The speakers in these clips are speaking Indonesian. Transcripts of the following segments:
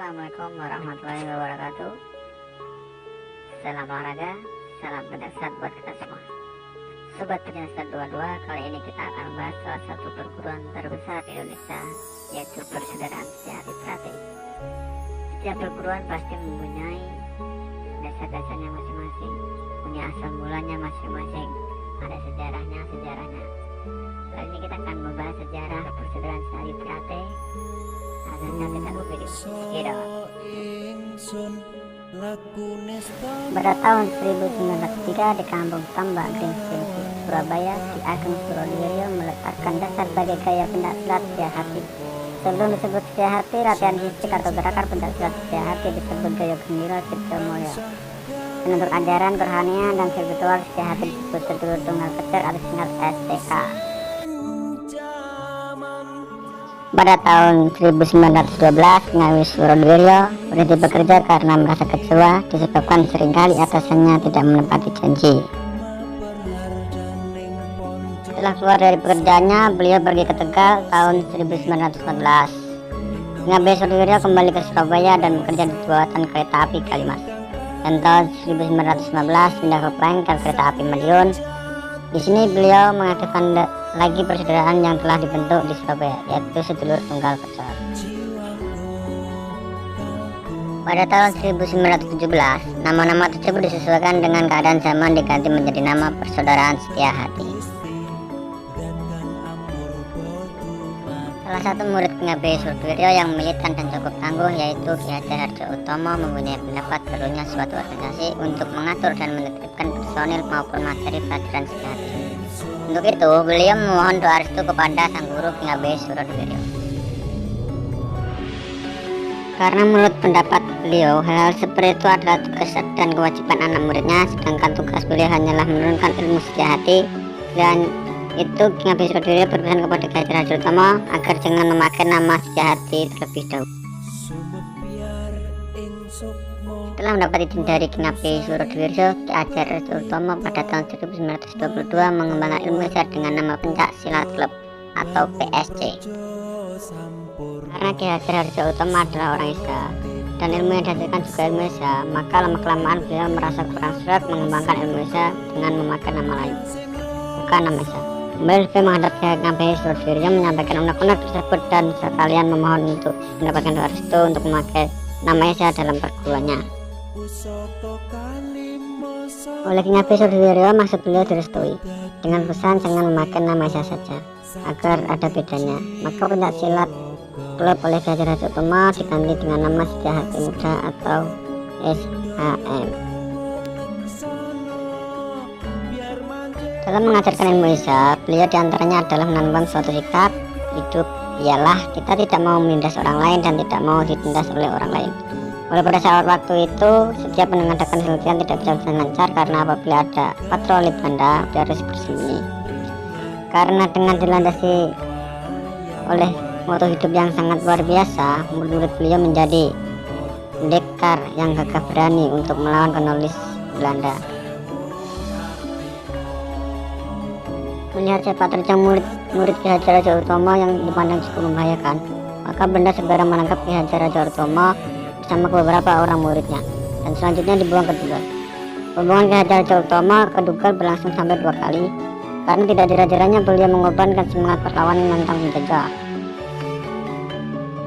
Assalamualaikum warahmatullahi wabarakatuh. Salam olahraga, salam pendaksat buat kita semua. Sobat Penyiasat 22, kali ini kita akan membahas salah satu perguruan terbesar di Indonesia, yaitu Persaudaraan Setiahati Teratai. Setiap perguruan pasti mempunyai dasar-dasarnya masing-masing, punya asal mulanya masing-masing, ada sejarahnya. Kali ini kita akan membahas sejarah Persaudaraan Setiahati Teratai. Pada tahun 1903 di Kampung Tambak Gringsing, Surabaya, Ki Ageng Surodiryo meletakkan dasar bagi gaya pencaksilat Setiahati. Sebelum disebut Setiahati, latihan fisik atau gerakan pencaksilat Setiahati disebut Gaya Gembira Cipta Mulya. Dan untuk ajaran kerohanian dan spiritual Setiahati disebut Sedulur Tunggal Kecer atau singkat STK. Pada tahun 1912, Ngawi Surodiryo berhenti bekerja karena merasa kecewa disebabkan seringkali atasannya tidak menepati janji. Setelah keluar dari pekerjaannya, beliau pergi ke Tegal tahun 1914. Ngawi Surodiryo kembali ke Surabaya dan bekerja di buatan kereta api Kalimas. Dan tahun 1915 pindah ke bengkel kereta api Madiun. Di sini beliau mengaktifkan lagi persaudaraan yang telah dibentuk di Surabaya, yaitu Sedulur Tunggal Kecer. Pada tahun 1917, nama-nama tersebut disesuaikan dengan keadaan zaman, diganti menjadi nama Persaudaraan Setiahati. Salah satu murid Ngawi Surodiryo yang militan dan cukup tangguh, yaitu Ki Hajar Harjoutomo, mempunyai pendapat perlunya suatu organisasi untuk mengatur dan menertibkan personil maupun materi pelajaran Setiahati. Untuk itu, beliau memohon doa restu kepada sang guru Ki Ngawi Surodiryo. Karena menurut pendapat beliau, hal-hal seperti itu adalah tugas dan kewajiban anak muridnya, sedangkan tugas beliau hanyalah menurunkan ilmu Setiahati. Dan itu Ki Ngawi Surodiryo berpesan kepada Ki Hajar Harjoutomo agar jangan memakai nama Setiahati terlebih dahulu. Setelah mendapat izin dari Ki Ngawi Surodiryo, Ki Hajar Harjoutomo pada tahun 1922 mengembangkan ilmu Esa dengan nama Pencak Silat Klub atau PSC. Karena Ki Hajar Harjoutomo adalah orang Esa dan ilmu yang dihasilkan juga ilmu Esa, maka lama-kelamaan beliau merasa kurang seret mengembangkan ilmu Esa dengan memakai nama lain, bukan nama Esa. Beliau lebih menghadap Ki Ngawi Surodiryo menyampaikan unek-unek tersebut dan sekalian memohon untuk mendapatkan doa restu untuk memakai nama Esa dalam perguruannya. Oleh Ki Ngawi Surodiryo, maksud beliau direstui dengan pesan jangan memakai nama Esa saja agar ada bedanya. Maka Pencak Silat Klub oleh Ki Hajar Harjoutomo diganti dengan nama Setiahati Muda atau SHM. Dalam mengajarkan ilmu Esa, beliau diantaranya adalah menanamkan suatu sikap hidup, ialah kita tidak mau menindas orang lain dan tidak mau ditindas oleh orang lain. Oleh pada saat waktu itu, setiap mengadakan latihan tidak bisa berjalan lancar karena apabila ada patroli Belanda, beliau harus bersembunyi. Karena dengan dilandasi oleh moto hidup yang sangat luar biasa, murid-murid beliau menjadi pendekar yang gagah berani untuk melawan kolonis Belanda. Melihat sepak terjang murid Ki Hajar Harjoutomo yang dipandang cukup membahayakan, maka Belanda segera menangkap Ki Hajar Harjoutomo bersama beberapa orang muridnya dan selanjutnya dibuang ke Tegal. Pembuangan Ki Hajar Harjoutomo ke Tegal berlangsung sampai 2 kali karena tidak dira-diranya beliau mengorbankan semangat perlawanan menentang penjajah.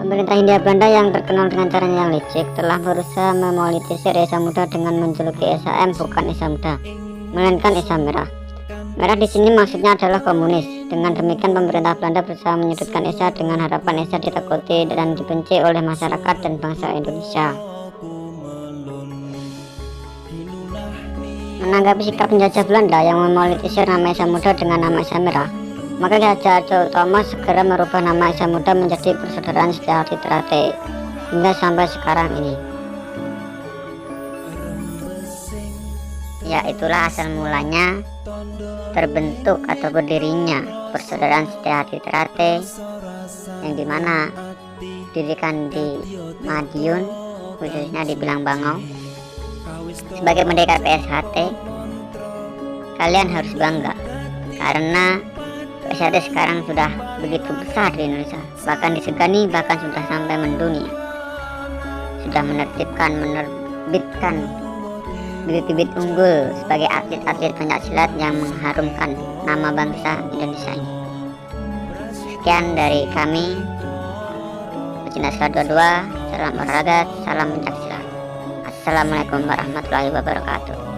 Pemerintah Hindia Belanda yang terkenal dengan caranya yang licik telah berusaha memolitisir Esa Muda dengan menjuluki SHM bukan Esa Muda, melainkan Esa Merah. Merah di sini maksudnya adalah komunis. Dengan demikian pemerintah Belanda berusaha menyudutkan Esa dengan harapan Esa ditakuti dan dibenci oleh masyarakat dan bangsa Indonesia. Menanggapi sikap penjajah Belanda yang memolitisir nama Esa Muda dengan nama Esa Merah, maka Ki Hajar Harjoutomo segera merubah nama Esa Muda menjadi Persaudaraan Setiahati Teratai hingga sampai sekarang ini. Ya, itulah asal mulanya terbentuk atau berdirinya Persaudaraan Setiahati Teratai, yang dimana didirikan di Madiun, khususnya di Bilangbangau. Sebagai pendekar PSHT, kalian harus bangga karena PSHT sekarang sudah begitu besar di Indonesia, bahkan disegani, bahkan sudah sampai mendunia. sudah menerbitkan bibit-bibit unggul sebagai atlet-atlet pencaksilat yang mengharumkan nama bangsa Indonesia ini. Sekian dari kami, pecinta silat 22, salam olahraga, salam pencaksilat. Assalamualaikum warahmatullahi wabarakatuh.